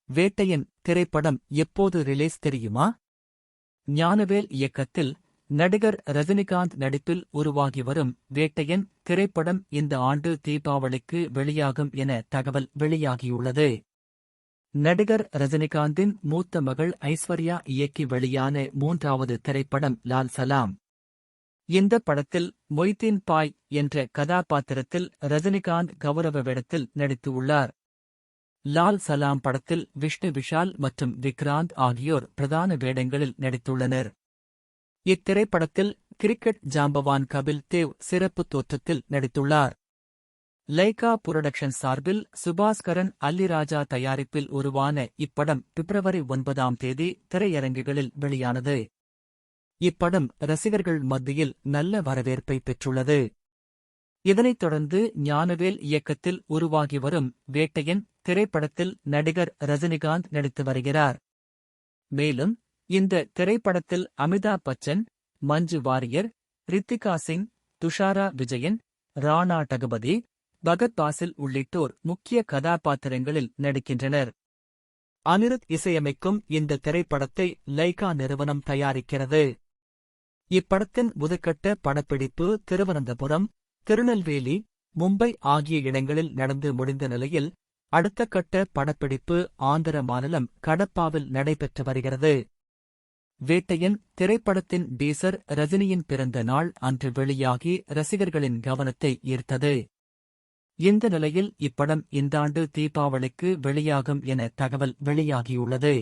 வேட்டையன் திரைப்படம் எப்போது ரிலீஸ் தெரியுமா? ஞானவேல் இயக்கத்தில் நடிகர் ரஜினிகாந்த் நடிப்பில் உருவாகி வரும் வேட்டையன் திரைப்படம் இந்த ஆண்டு தீபாவளிக்கு வெளியாகும் என தகவல் வெளியாகியுள்ளது. நடிகர் ரஜினிகாந்தின் மூத்த மகள் ஐஸ்வர்யா இயக்கி வெளியான 3வது திரைப்படம் லால் சலாம். இந்த படத்தில் மொய்தீன் பாய் என்ற கதாபாத்திரத்தில் ரஜினிகாந்த் கௌரவ வேடத்தில் நடித்துள்ளார். லால் சலாம் படத்தில் விஷ்ணு விஷால் மற்றும் விக்ராந்த் ஆகியோர் பிரதான வேடங்களில் நடித்துள்ளனர். இத்திரைப்படத்தில் கிரிக்கெட் ஜாம்பவான் கபில் தேவ் சிறப்பு தோற்றத்தில் நடித்துள்ளார். லைகா புரொடக்ஷன் சார்பில் சுபாஸ்கரன் அல்லிராஜா தயாரிப்பில் உருவான இப்படம் பிப்ரவரி 9ஆம் தேதி திரையரங்குகளில் வெளியானது. இப்படம் ரசிகர்கள் மத்தியில் நல்ல வரவேற்பை பெற்றுள்ளது. இதனைத் தொடர்ந்து ஞானவேல் இயக்கத்தில் உருவாகி வரும் வேட்டையன் திரைப்படத்தில் நடிகர் ரஜினிகாந்த் நடித்து வருகிறார். மேலும் இந்த திரைப்படத்தில் அமிதாப் பச்சன், மஞ்சு வாரியர், ரித்திகா சிங், துஷாரா விஜயன், ராணா டகுபதி, பகத் பாசில் உள்ளிட்டோர் முக்கிய கதாபாத்திரங்களில் நடிக்கின்றனர். அனிருத் இசையமைக்கும் இந்த திரைப்படத்தை லைகா நிறுவனம் தயாரிக்கிறது. இப்படத்தின் முதற்கட்ட படப்பிடிப்பு திருவனந்தபுரம், திருநெல்வேலி, மும்பை ஆகிய இடங்களில் நடந்து முடிந்த நிலையில் அடுத்த கட்ட படப்பிடிப்பு ஆந்திர மாநிலம் கடப்பாவில் நடைபெற்று வருகிறது. வேட்டையன் திரைப்படத்தின் டீசர் ரஜினியின் பிறந்த நாள் அன்று வெளியாகி ரசிகர்களின் கவனத்தை ஈர்த்தது. இந்த நிலையில் இப்படம் இந்தாண்டு தீபாவளிக்கு வெளியாகும் என தகவல் வெளியாகியுள்ளது.